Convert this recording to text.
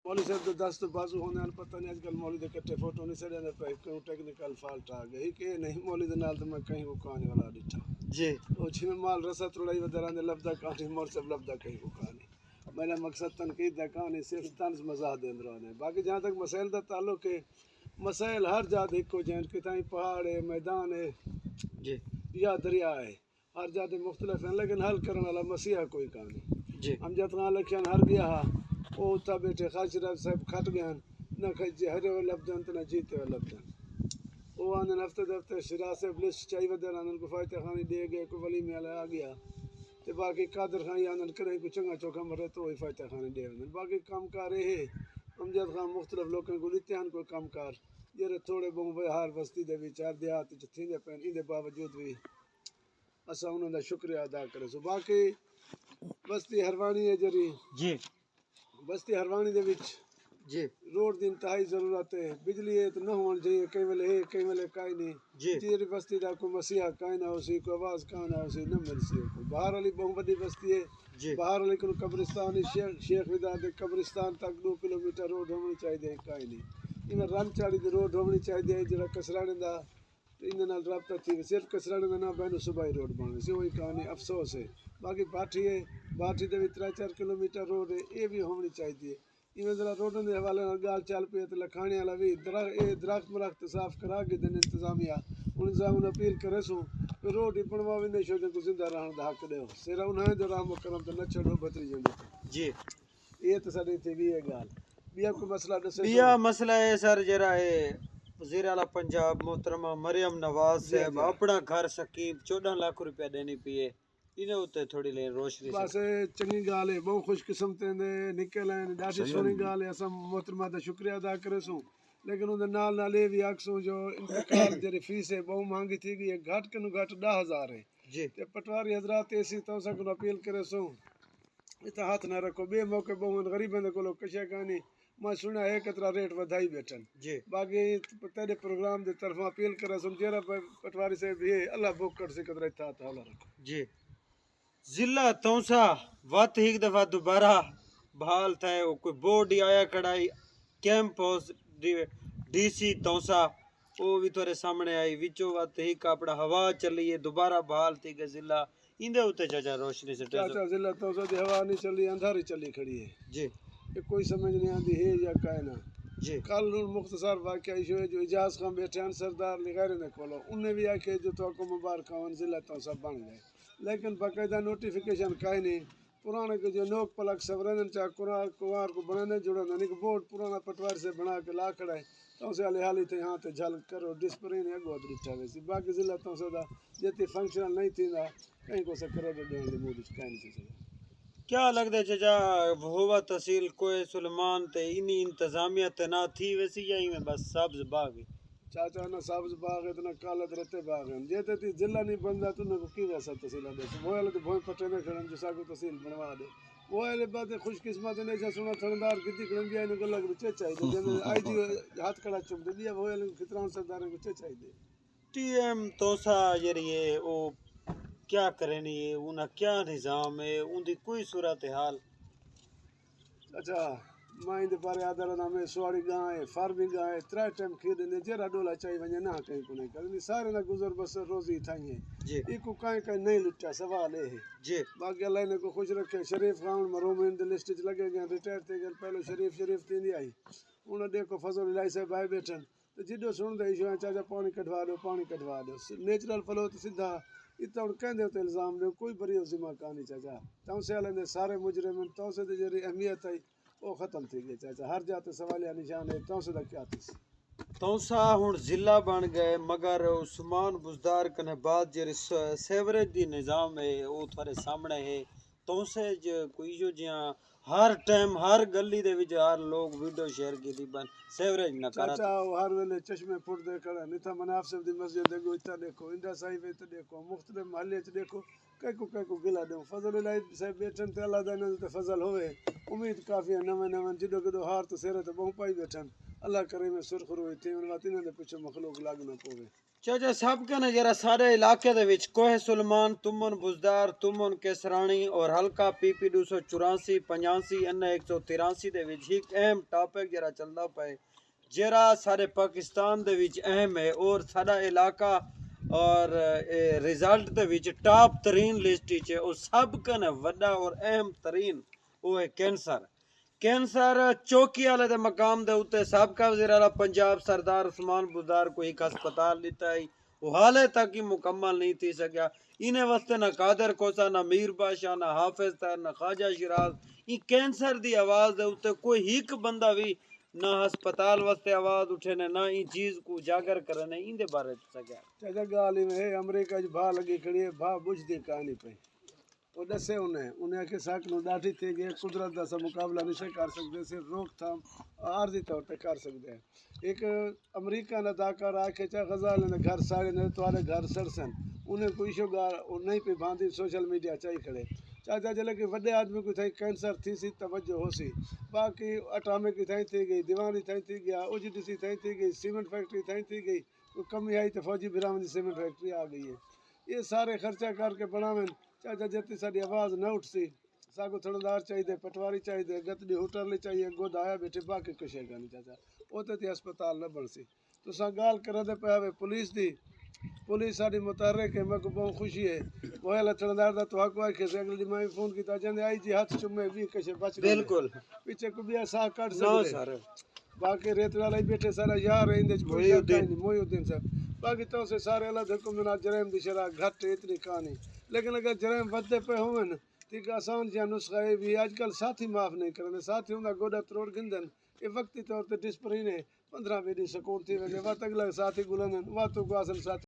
مولوی صاحب تو دست بازو ہونے والے پتہ نہیں اج کل مولوی دے کٹے فوٹو نہیں سڑے پہ کیوں ٹیکنیکل فالٹ آ گئی کہ نہیں مولوی دے نال تو میں کہیں کو کہانی والا ڈٹھا جی وہ جی میں مال رسا تھوڑائی ودران دے لفظہ کہانی مور سب لفظہ کہیں کو کہانی میرا مقصد تنقید دا کہانی صرف طنز مزاح دے اندروں ہے باقی جہاں تک مسائل دا تعلق ہے مسائل ہر جات ایک کو جائیں کتائیں پہاڑ ہے میدان ہے جی یا دریا ہے ہر جات مختلف ہیں لیکن حل کرنے والا مسیحا کوئی کہانی جی ہم جتنا الیکشن ہر گیا ہا وہ اتھا بیٹھے خاشرہ صاحب کھٹ گئے نہ کھجے ہرے وہ لفظن تو نہ جیتے وہ لفظن وہ آنن ہفتے دفتے شراء صاحب لسٹ چاہی ودر آنن کو فائتہ خانی دے گئے کو ولی میں آ گیا تے باقی قادر خانی آنن کریں کو چنگا چوکا مرے تو وہی فائتہ خانی دے آنن باقی کام کار ہے امجد خان مختلف لوگوں کو لیتے ہیں کوئی کام کار یہ تھوڑے بہت ہار بستی دے بیچار دیہات تھیں دے پین ان باوجود بھی اسا انہوں دا شکریہ ادا کرے سو باقی بستی ہروانی ہے جری جی بستی ہروانی دے وچ جی روڈ دی انتہائی ضرورت ہے بجلی ہے تو نہ ہون چاہیے کئی ویلے ہے کئی ویلے کائی نہیں جی جی بستی دا کوئی مسیحا کائی نہ ہو سی کوئی آواز کائی نہ ہو سی نہ مل سی کوئی باہر والی بہت بڑی بستی ہے جی باہر والی کو قبرستان ہے شیخ ودا دے قبرستان تک 2 کلومیٹر روڈ ہونی چاہیے کائی نہیں ان رن چاڑی دی روڈ ہونی چاہیے جڑا کسرانے دا ان نال رابطہ تھی صرف کسرانے دا نہ بینو صوبائی روڈ بننی سی وہی کہانی افسوس ہے باقی باٹھی ہے باٹھی دے بھی 3-4 کلومیٹر روڈ ہے یہ بھی ہونی چاہیے ایویں ذرا روڈوں دے حوالے نال گال چل پئی تے لکھانے والا بھی درخت مرخت صاف کرا کے دین انتظامیہ ان اپیل کرے سو کہ روڈ ہی بنواوے نہیں چھوڑے کو زندہ رہن دا حق دیو سیرا انہاں دے رحم و کرم تے نہ چھڑو بتری جندے جی یہ تے ساڈی تھی بھی ہے گال بیا کوئی مسئلہ دسے بیا مسئلہ ہے سر جرا ہے وزیر اعلیٰ پنجاب محترمہ مریم نواز جی صاحب جی اپنا گھر سکیم 14 لاکھ روپیہ دینی پیے انہیں ہوتے تھوڑی لے روشنی بس سے چنگی گال ہے بہت خوش قسمتے نے نکل ہیں ڈاڈی سونی گال ہے اساں محترمہ دا شکریہ ادا کرے سوں لیکن اون دے نال یہ بھی آکسوں جو انتقال جڑی فیس ہے بہت مہنگی تھی گئی ہے گھٹ کنو گھٹ 10,000 ہے جی تے پٹواری حضرات اسی تو سکو اپیل کرے سوں اتنا ہاتھ نہ رکھو بے موقع بہت غریباں دے کولو کشے کہانی میں سنیا ہے کترا ریٹ ودائی بیٹھن جی باقی تیرے پروگرام دے طرف اپیل کرے سوں جیرا پٹواری سے بھی اللہ بک کر سے کترا اتنا حوالہ رکھو جی ضلع تونسا وقت ایک دفعہ دوبارہ بحال تھا وہ کوئی بورڈ ہی آیا کڑائی کیمپ ہاؤس ڈی سی تونسا وہ بھی تھوڑے سامنے آئی وچوں وقت ہی کپڑا ہوا چلی ہے دوبارہ بحال تھی گئے ضلع اندے ہوتے چاچا روشنی سے چاچا ضلع تو دی ہوا نہیں چلی اندھاری چلی کھڑی ہے جی یہ کوئی سمجھ نہیں آتی ہے یا کائنا جی کل مختصر واقعہ ایشو ہے جو اجاز خان بیٹھے ہیں سردار لغیر نے کھولو انہیں بھی آکھے جو تو کو مبارک ہوں ضلع تو سب بن گئے لیکن باقاعدہ نوٹیفیکیشن کہیں نہیں پرانے کے جو نوک پلک سورن چاہ کوار کو بنانے جڑا نہیں کہ بورڈ پرانا پٹوار سے بنا کے لا کھڑا ہے تو سے علی حالی تھے ہاں تے جھل کرو ڈسپرین ہے گود رٹھا ویسی باقی ضلع تو سے دا جتی فنکشنل نہیں تھی دا کہیں کو سے کرے دے دی موڈ کہیں نہیں سے کیا لگتا ہے چچا ہوا تحصیل کوئے سلیمان تے انہی انتظامیہ تعینات تھی ویسی یا میں بس سبز باغ چاچا نہ سبز باغ ہے تو نہ کالت رتے باغ ہیں جیتے تھی ضلع نہیں بنتا تو نہ کی ویسا تحصیل دے وہ والے تو بھوئیں پٹے نہ کھڑن جو ساکو تحصیل بنوا دے وہ والے بات خوش قسمت نہیں جا سنا تھندار کتی کھڑن گیا انہوں گلہ کو چاہیے جن آئی جی ہاتھ کھڑا چپ دے دیا وہ والے خطران سرداروں کو چاہیے ٹی ایم توسا جریے وہ کیا کرنی ہے انہاں کیا نظام ہے ان دی کوئی صورتحال اچھا میں دے بارے آدھر نام سواری گاں ہے فارمی گاں ہے 3 ٹائم کھیڈ نے جیرا ڈولا چاہیے ونجے نہ کہیں کو نہیں کرنی سارے نہ گزر بسر روزی تھائیں ہیں جی ایک کہیں کہیں نہیں لٹا سوال ہے جی باقی اللہ نے کو خوش رکھے شریف خان مرحوم ان دی لسٹ وچ لگے گئے ریٹائر تھے گئے پہلو شریف تھی نہیں آئی انہوں دیکھو فضل اللہ صاحب آئے بیٹھن تو جدو سن دے ایشو چاچا پانی کٹوا دو نیچرل فلو تو سیدھا اتنا ہوں کہندے ہوتے الزام دے کوئی بری ذمہ کہانی چاچا تو سے والے نے سارے مجرم تو سے جڑی اہمیت ہے وہ ختم تھی گئی چاچا ہر جاتے سوالیہ نشان ہے تو سے دا کیا تھی توسا ہن ضلع بن گئے مگر عثمان بزدار کنے بعد جڑی سیوریج دی نظام ہے وہ تھوڑے سامنے ہے توسے کوئی جو جیاں ہر ٹائم ہر گلی دے وچ ہر لوگ ویڈیو شیئر کیتی بن سیوریج نہ کرت چاچا ہر ویلے چشمے پھٹ دے کھڑا نہیں تھا مناف صاحب دی مسجد دیکھو اتنا دیکھو انڈا صاحب تے دیکھو مختلف محلے چ دیکھو کئی کو گلا دوں فضل الہی صاحب بیٹھن تے اللہ دا انہاں تے فضل ہوئے امید کافی ہے نویں جدو کدو ہار تو سیرے تے بہوں پائی بیٹھن اللہ کرے میں سرخ روئی تھی ان وقت انہاں دے پیچھے مخلوق لگ نہ پوے چاچا سب کے نا جرا سارے علاقے دے وچ کوہ سلمان تمن بزدار تمن کیسرانی اور حلقہ پی پی 284 85 این 183 دے وچ ایک اہم ٹاپک جرا چلدا پے جرا سارے پاکستان دے وچ اہم ہے اور سارا علاقہ اور result they which top Tareen list which ہے اور سب کا نا وڈا اور اہم ترین وہ ہے کینسر چوکی والے دے مقام دے اوتے سابقہ وزیر اعلیٰ پنجاب سردار عثمان بزدار کو ایک ہسپتال لیتا ہے وہ حالے تک ہی مکمل نہیں تھی سکیا انہیں واسطے نہ قادر کوسا نہ میر بادشاہ نہ حافظ تر نہ خواجہ شیراز یہ کینسر دی آواز دے اوتے کوئی ایک بندہ بھی نہ ہسپتال واسطے آواز اٹھے نے نہ این چیز کو اجاگر کرنے ان دے بارے سکیا چاچا گال ہی میں امریکہ جو بھا لگی کھڑی ہے بھا بجھ دی کہانی پہ وہ دسے انہیں کہ ساک نو ڈاٹھی تھی گئے قدرت دا سا مقابلہ نہیں کر سکتے صرف روک تھام عارضی طور پہ کر سکتے ہیں ایک امریکہ نے داکار آ کے چاہ غزال نے گھر ساڑے نے توارے گھر سرسن انہیں کوئی شو گار نہیں پہ باندھی سوشل میڈیا چاہی کھڑے چاچا جلے کہ وڈے آدمی کو تھائی کینسر تھی سی توجہ ہو سی باقی اٹامے کی تھائی تھی گئی دیوانی تھائی تھی گیا او جی ڈی سی تھائی تھی گئی سیمنٹ فیکٹری تھائی تھی گئی کوئی کمی آئی تو فوجی برامن دی سیمنٹ فیکٹری آ گئی ہے یہ سارے خرچہ کر کے بناویں چاچا جتی ساری آواز نہ اٹھ سی ساگو تھڑندار چاہیے پٹواری چاہیے گتڑی ہوٹل چاہیے گود آیا بیٹھے باقی کچھ ہے گا نہیں چاچا وہ تو ہسپتال نہ بن سی تو سا گال کر دے پہ آوے پولیس دی پولیس ساری متحرک ہے میں کو بہت خوشی ہے وہ ہے تھڑندار دا تو حق ہے کہ اگلی دی میں فون کیتا جاندے آئی جی ہاتھ چومے بھی کشے بچ گئے بالکل پیچھے کو بھی سا کٹ نو سکتے سر باقی ریت والا ہی بیٹھے سارا یار ہے اندے کوئی شک نہیں موئی الدین صاحب باقی تو سے سارے اللہ حکم میں جرائم دی شرح گھٹ اتنی کہانی لیکن اگر جرائم ودے پہ ہوئے نا ٹھیک آسان جہاں نسخہ ہے بھی آج کل ساتھی معاف نہیں کرنے ساتھی ہوں گوڑا تروڑ گندن یہ وقتی طور تے ڈسپرین ہے 15 بیڈی سکون تھی ویندے وقت اگلا ساتھی گلندن وقت کو آسن ساتھی